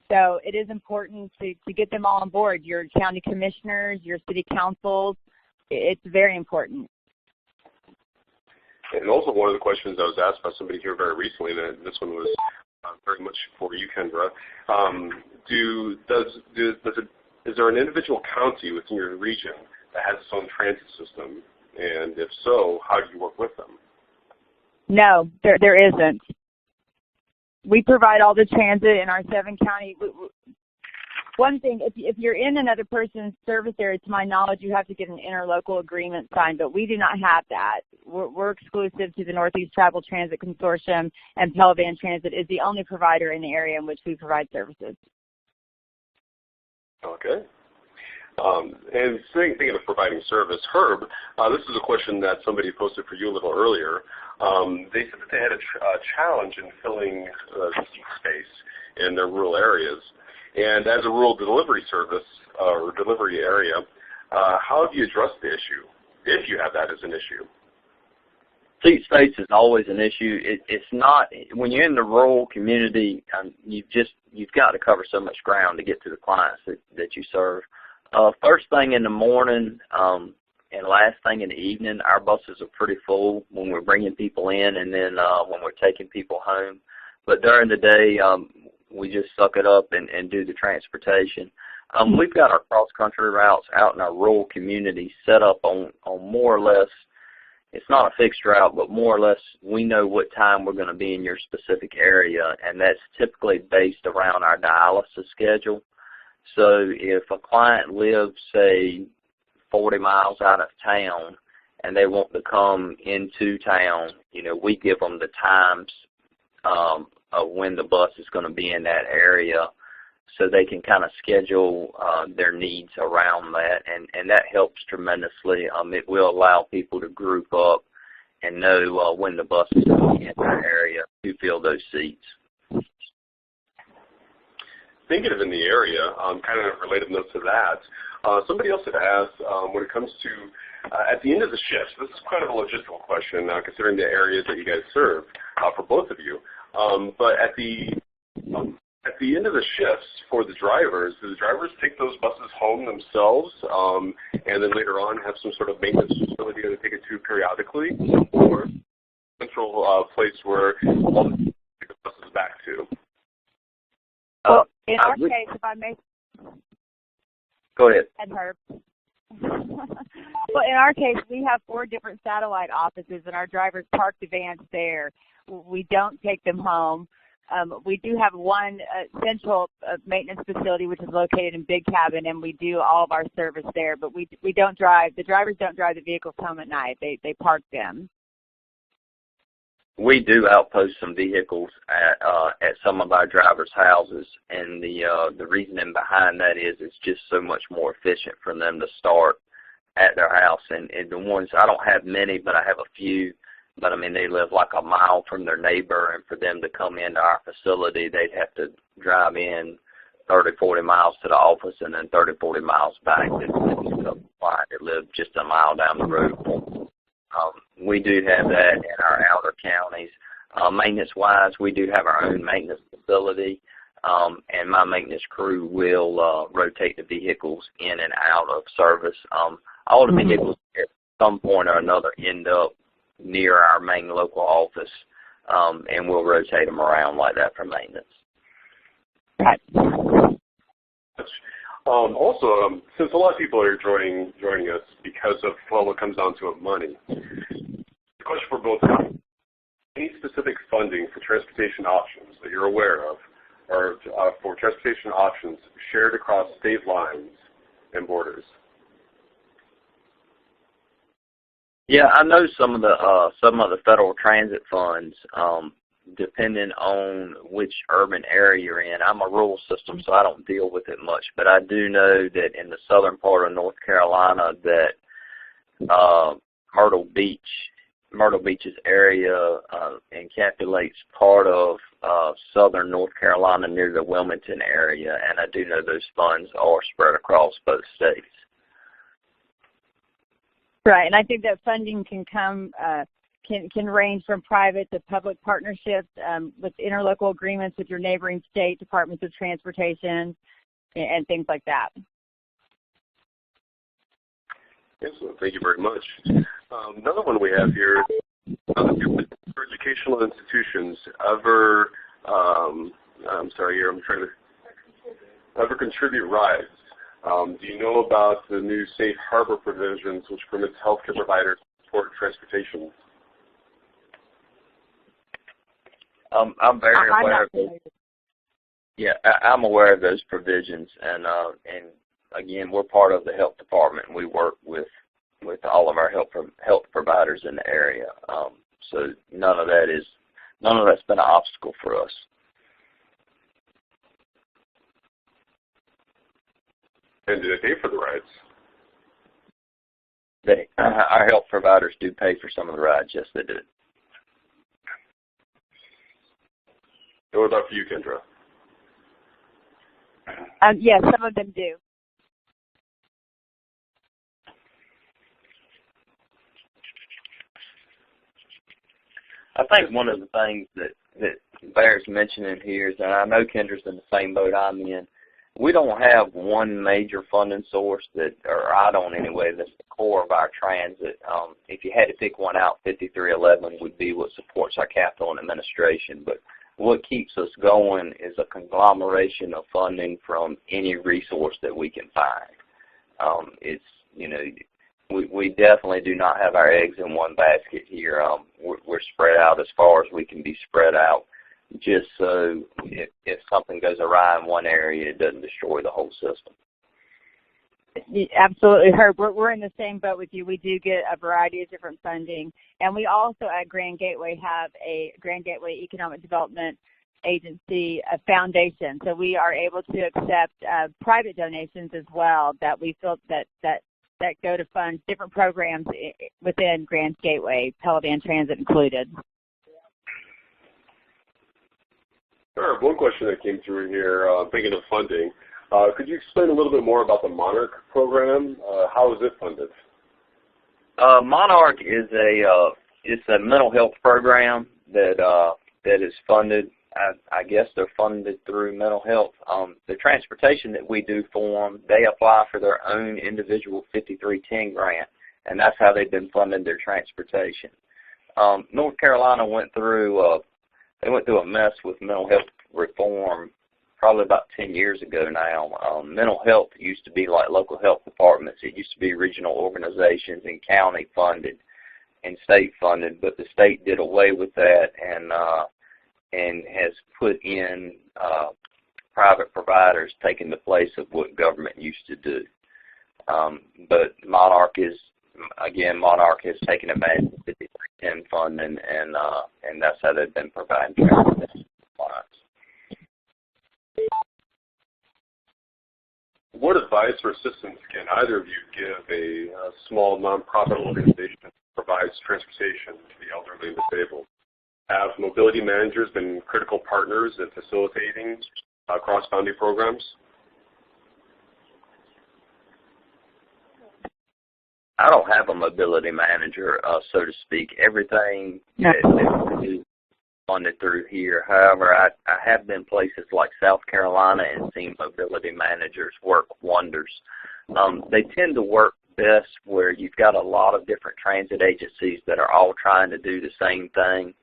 so it is important to get them all on board. Your county commissioners, your city councils, it's very important. And also one of the questions I was asked by somebody here very recently, and this one was very much for you, Kendra. Is there an individual county within your region that has its own transit system? And if so, how do you work with them? No, there isn't. We provide all the transit in our 7 county. one thing, if you're in another person's service area, to my knowledge, you have to get an interlocal agreement signed, but we do not have that. We're exclusive to the Northeast Travel Transit Consortium, and Pelivan Transit is the only provider in the area in which we provide services. Okay. And thinking of providing service, Herb, this is a question that somebody posted for you a little earlier. They said that they had a challenge in filling seat space in their rural areas. And as a rural delivery service or delivery area, how have you addressed the issue, if you have that as an issue? Seat space is always an issue. It's not, when you're in the rural community, you've got to cover so much ground to get to the clients that you serve. First thing in the morning and last thing in the evening, our buses are pretty full when we're bringing people in and then when we're taking people home. But during the day, we just suck it up and do the transportation. We've got our cross-country routes out in our rural community set up on more or less, it's not a fixed route, but more or less we know what time we're going to be in your specific area, and that's typically based around our dialysis schedule. So if a client lives, say, 40 miles out of town and they want to come into town, we give them the times of when the bus is going to be in that area so they can kind of schedule their needs around that, and that helps tremendously. It will allow people to group up and know when the bus is going to be in their area to fill those seats. Thinking of in the area, kind of a related note to that, somebody else had asked when it comes to at the end of the shift, this is kind of a logistical question considering the areas that you guys serve for both of you, but at the end of the shifts for the drivers, do the drivers take those buses home themselves and then later on have some sort of maintenance facility to take it to periodically, or central place where all the take the buses back to? Well, in our case, if I may... Go ahead. And Herb. Well, in our case, we have 4 different satellite offices, and our drivers park the vans there. We don't take them home. We do have one central maintenance facility, which is located in Big Cabin, and we do all of our service there. But we don't drive. The drivers don't drive the vehicles home at night. They park them. We do outpost some vehicles at some of our drivers' houses, and the reasoning behind that is it's just so much more efficient for them to start at their house. And the ones, I don't have many, but I have a few. But, I mean, they live like a mile from their neighbor, and for them to come into our facility, they'd have to drive in 30, 40 miles to the office and then 30, 40 miles back to the client that lived just a mile down the road. We do have that in our outer counties. Maintenance-wise, we do have our own maintenance facility, and my maintenance crew will rotate the vehicles in and out of service. All the vehicles at some point or another end up near our main local office, and we'll rotate them around like that for maintenance. Right. Also, since a lot of people are joining us because of, well, what comes down to it, money, the question for both of you, any specific funding for transportation options that you're aware of, or for transportation options shared across state lines and borders? Yeah, I know some of the federal transit funds, depending on which urban area you're in. I'm a rural system, so I don't deal with it much, but I do know that in the southern part of North Carolina that Myrtle Beach's area encapsulates part of southern North Carolina near the Wilmington area, and I do know those funds are spread across both states. Right, and I think that funding can come, can range from private to public partnerships with interlocal agreements with your neighboring state departments of transportation and things like that. Excellent. Thank you very much. Another one we have here, educational institutions ever, ever contribute rides? Do you know about the new safe harbor provisions which permits healthcare providers to support transportation? I'm very aware of it. Yeah, I'm aware of those provisions, and again, we're part of the health department, and we work with all of our health providers in the area. So none of that's been an obstacle for us. And do they pay for the rides? Our health providers do pay for some of the rides. Yes, they do. And what about for you, Kendra? Yes, some of them do. I think one of the things that bears mentioning here is, and I know Kendra's in the same boat I'm in, we don't have one major funding source or I don't anyway, that's the core of our transit. If you had to pick one out, 5311 would be what supports our capital and administration. But what keeps us going is a conglomeration of funding from any resource that we can find. We definitely do not have our eggs in one basket here. We're spread out as far as we can be spread out, just so if something goes awry in one area, it doesn't destroy the whole system. Absolutely, Herb. We're in the same boat with you. We do get a variety of different funding, and we also at Grand Gateway have a Grand Gateway Economic Development Agency foundation. So we are able to accept private donations as well that we feel that go to fund different programs within Grand Gateway, Pelivan Transit included. Sure. One question that came through here, thinking of funding, could you explain a little bit more about the Monarch program? How is it funded? Monarch is a mental health program that is funded. I guess they're funded through mental health. The transportation that we do for them, they apply for their own individual 5310 grant, and that's how they've been funding their transportation. North Carolina went through a mess with mental health reform probably about 10 years ago now. Mental health used to be like local health departments. It used to be regional organizations and county funded and state funded, but the state did away with that and has put in private providers taking the place of what government used to do. But Monarch has taken advantage of 5310 funding, and that's how they've been providing transportation supplies. What advice or assistance can either of you give a small nonprofit organization that provides transportation to the elderly and disabled? Have mobility managers been critical partners in facilitating cross-boundary programs? I don't have a mobility manager, so to speak. Everything that is funded through here. However, I have been places like South Carolina and seen mobility managers work wonders. They tend to work best where you've got a lot of different transit agencies that are all trying to do the same thing.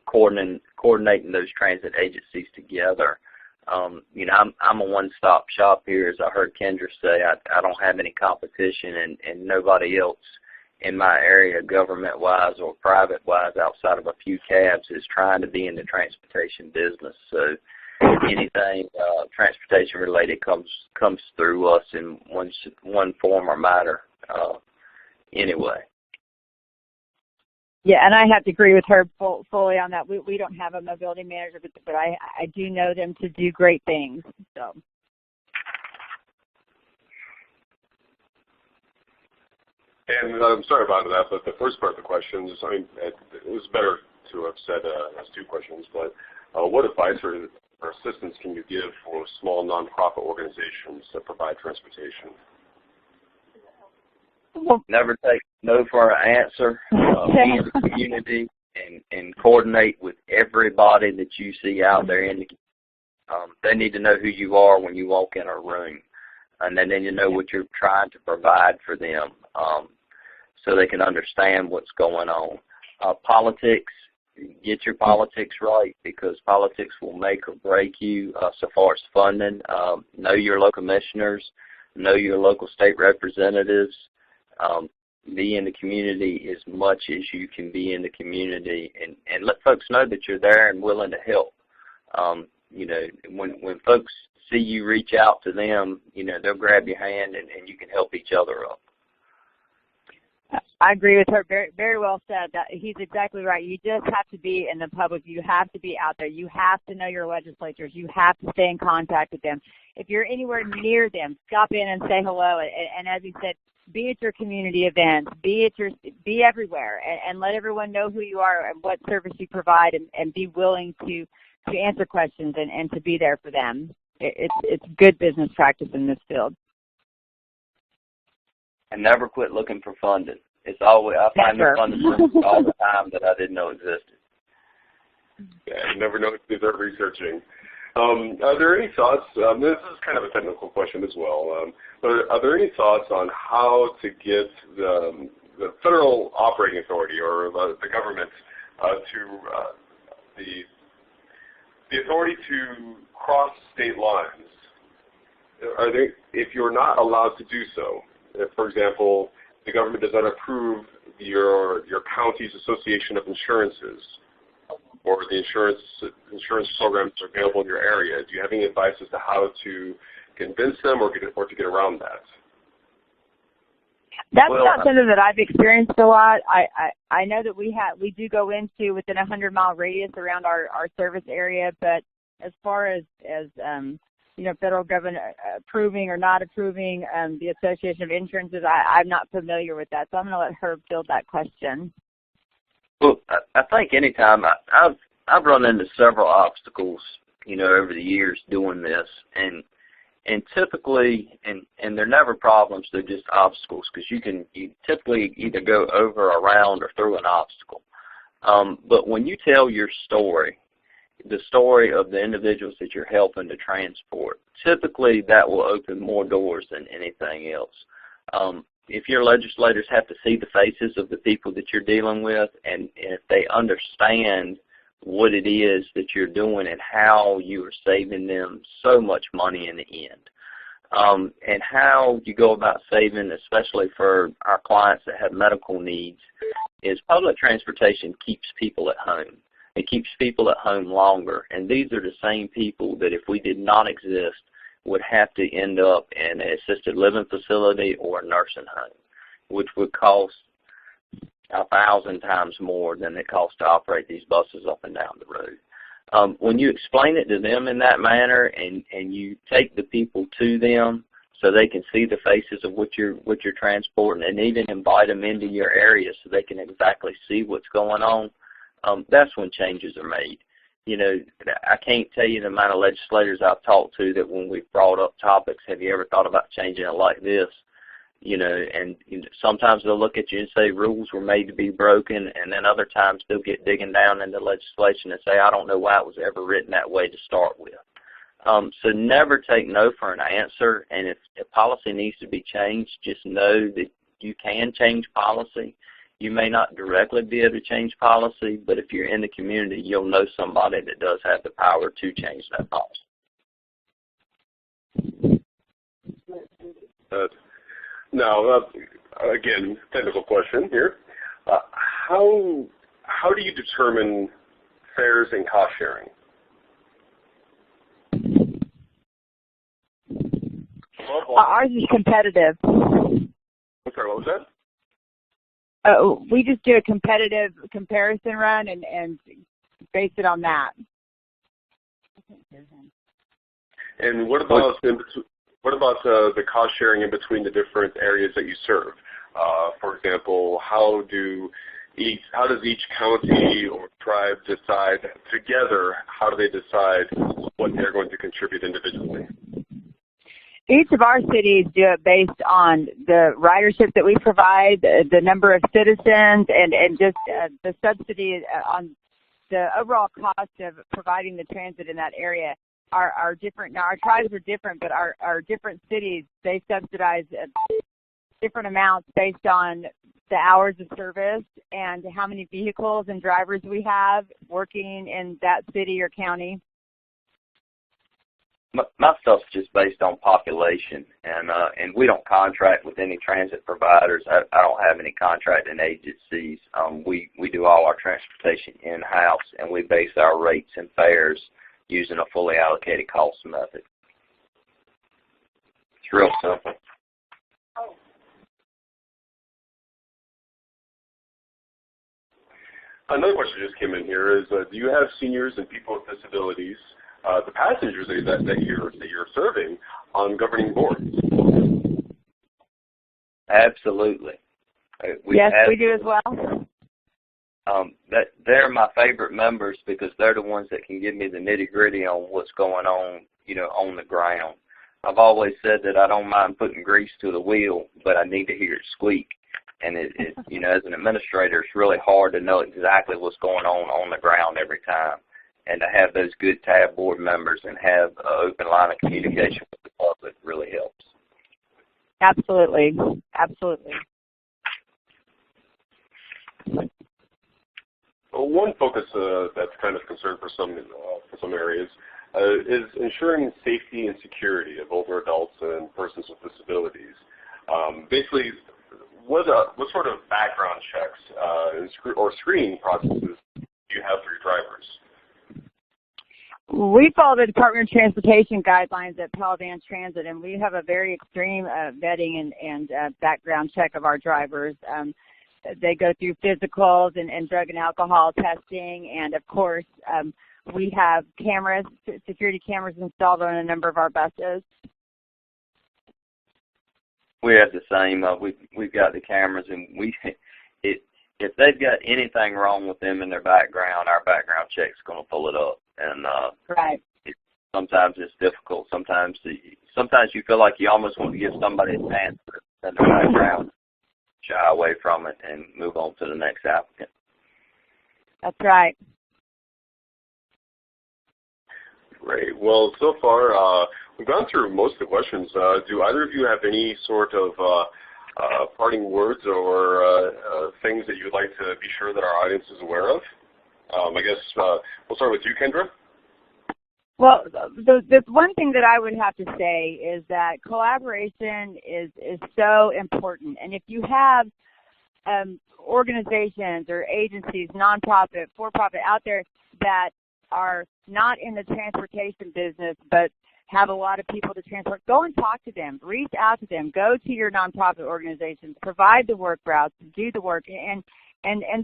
Coordinating those transit agencies together. I'm a one-stop shop here, as I heard Kendra say. I don't have any competition, and nobody else in my area, government-wise or private-wise, outside of a few cabs, is trying to be in the transportation business. So anything transportation-related comes through us in one form or matter anyway. Yeah, and I have to agree with her fully on that. We don't have a mobility manager, but I do know them to do great things. So. And I'm sorry about that, but the first part of the question is, it was better to have said as two questions, but what advice or assistance can you give for small nonprofit organizations that provide transportation? Never take no for an answer. Be in the community and coordinate with everybody that you see out there in the community. They need to know who you are when you walk in a room, and then you know what you're trying to provide for them, so they can understand what's going on. Politics, get your politics right, because politics will make or break you so far as funding. Know your local commissioners, know your local state representatives. Be in the community as much as you can be in the community, and let folks know that you're there and willing to help. You know, when folks see you reach out to them, you know, they'll grab your hand and you can help each other up. I agree with her. Very, very well said. That he's exactly right. You just have to be in the public. You have to be out there. You have to know your legislators. You have to stay in contact with them. If you're anywhere near them, stop in and say hello. And as he said, be at your community events. Be everywhere, and let everyone know who you are and what service you provide, and be willing to answer questions and to be there for them. It's good business practice in this field. And never quit looking for funding. It's always, I find the funding all the time that I didn't know existed. Yeah, you never know if they're researching. Are there any thoughts, this is kind of a technical question as well, but are there any thoughts on how to get the federal operating authority or the government to the authority to cross state lines? If you're not allowed to do so, if, for example, the government does not approve your county's association of insurances or the insurance programs that are available in your area, do you have any advice as to how to convince them or to get around that? That's not something that I've experienced a lot. I know that we do go into within a 100-mile radius around our service area, but as far as you know, federal government approving or not approving the Association of Insurances, I'm not familiar with that, so I'm going to let Herb field that question. Well, I think anytime I've run into several obstacles, you know, over the years doing this, and typically, and they're never problems, they're just obstacles, because you typically either go over, around, or through an obstacle. But when you tell your story, the story of the individuals that you're helping to transport, typically that will open more doors than anything else. If your legislators have to see the faces of the people that you're dealing with, and if they understand what it is that you're doing and how you are saving them so much money in the end, and how you go about saving, especially for our clients that have medical needs, is public transportation keeps people at home. It keeps people at home longer, and these are the same people that if we did not exist would have to end up in an assisted living facility or a nursing home, which would cost 1,000 times more than it costs to operate these buses up and down the road. When you explain it to them in that manner, and you take the people to them so they can see the faces of what you're transporting, and even invite them into your area so they can exactly see what's going on, that's when changes are made. You know, I can't tell you the amount of legislators I've talked to that when we've brought up topics, have you ever thought about changing it like this? You know, and sometimes they'll look at you and say rules were made to be broken, and then other times they'll get digging down into legislation and say, I don't know why it was ever written that way to start with. So never take no for an answer, and if policy needs to be changed, just know that you can change policy. You may not directly be able to change policy, but if you're in the community, you'll know somebody that does have the power to change that policy. Now, again, technical question here. How do you determine fares and cost sharing? Ours is competitive. I'm sorry, what was that? We just do a competitive comparison run and base it on that. And what about the cost sharing in between the different areas that you serve? For example, how does each county or tribe decide together? How do they decide what they're going to contribute individually? Each of our cities do it based on the ridership that we provide, the number of citizens, and just the subsidy on the overall cost of providing the transit in that area are different. Now, our tribes are different, but our different cities, they subsidize different amounts based on the hours of service and how many vehicles and drivers we have working in that city or county. My stuff's just based on population, and we don't contract with any transit providers. I don't have any contracting agencies. We do all our transportation in-house, and we base our rates and fares using a fully allocated cost method. It's real simple. Another question just came in here is, do you have seniors and people with disabilities, the passengers that you're serving, on governing boards? Absolutely. Yes, we do as well. They're my favorite members because they're the ones that can give me the nitty-gritty on what's going on, on the ground. I've always said that I don't mind putting grease to the wheel, but I need to hear it squeak. And as an administrator, it's really hard to know exactly what's going on the ground every time. And to have those good tab board members and have an open line of communication with the public really helps. Absolutely. Absolutely. Well, one focus that's kind of concern for some areas is ensuring safety and security of older adults and persons with disabilities. Basically, what sort of background checks or screening processes do you have for your drivers? We follow the Department of Transportation guidelines at Pelivan Transit, and we have a very extreme vetting and background check of our drivers. They go through physicals and drug and alcohol testing, and of course, we have cameras, security cameras installed on a number of our buses. We have the same. We've got the cameras, and if they've got anything wrong with them in their background, our background check's going to pull it up. And right. Sometimes it's difficult. Sometimes you feel like you almost want to give somebody a chance in their background, shy away from it, and move on to the next applicant. That's right. Great. Well, so far we've gone through most of the questions. Do either of you have any sort of parting words or things that you would like to be sure that our audience is aware of? I guess we'll start with you, Kendra. Well, the one thing that I would have to say is that collaboration is so important. And if you have organizations or agencies, nonprofit, for-profit out there that are not in the transportation business but have a lot of people to transport, go and talk to them, reach out to them, go to your nonprofit organizations, provide the work routes, do the work, and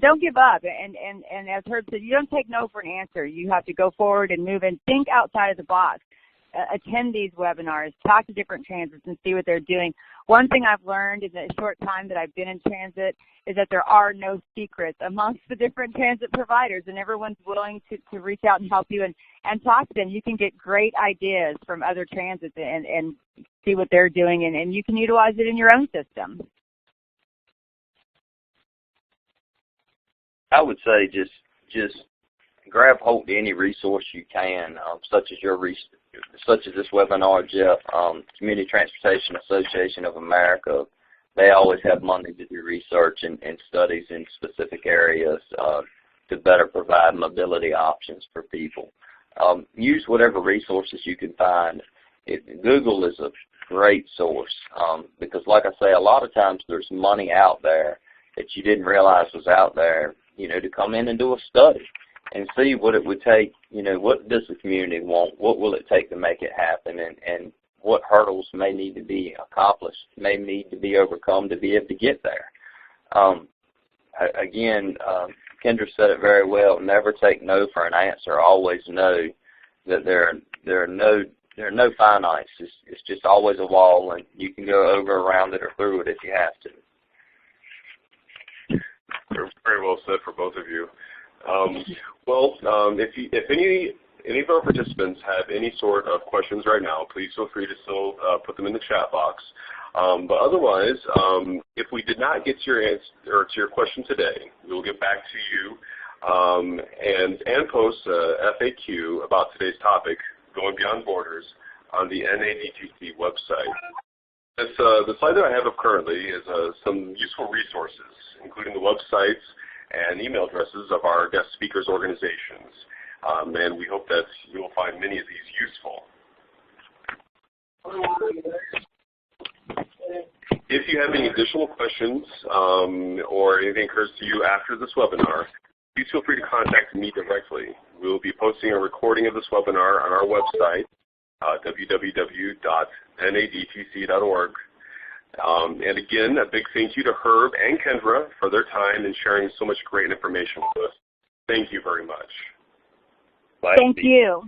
don't give up. And as Herb said, you don't take no for an answer. You have to go forward and move and think outside of the box. Attend these webinars, talk to different transits and see what they're doing. One thing I've learned in the short time that I've been in transit is that there are no secrets amongst the different transit providers, and everyone's willing to reach out and help you and talk to them. You can get great ideas from other transits and see what they're doing, and you can utilize it in your own system. I would say just grab hold to any resource you can, such as this webinar, Jeff. Community Transportation Association of America, they always have money to do research and studies in specific areas to better provide mobility options for people. Use whatever resources you can find. Google is a great source because, like I say, a lot of times there's money out there that you didn't realize was out there, to come in and do a study and see what it would take, what does the community want, what will it take to make it happen, and what hurdles may need to be accomplished, may need to be overcome to be able to get there. Again, Kendra said it very well, never take no for an answer, always know that there are no finites. It's just always a wall, and you can go over, around it, or through it if you have to. Very well said for both of you. If any of our participants have any sort of questions right now, please feel free to still put them in the chat box. But otherwise, if we did not get to your answer or to your question today, we will get back to you and post a FAQ about today's topic, Going Beyond Borders, on the NADTC website. The slide that I have up currently is some useful resources, including the websites and email addresses of our guest speakers' organizations. And we hope that you will find many of these useful. If you have any additional questions or anything occurs to you after this webinar, please feel free to contact me directly. We will be posting a recording of this webinar on our website, www.nadtc.org. And again, a big thank you to Herb and Kendra for their time and sharing so much great information with us. Thank you very much. Bye. Thank you.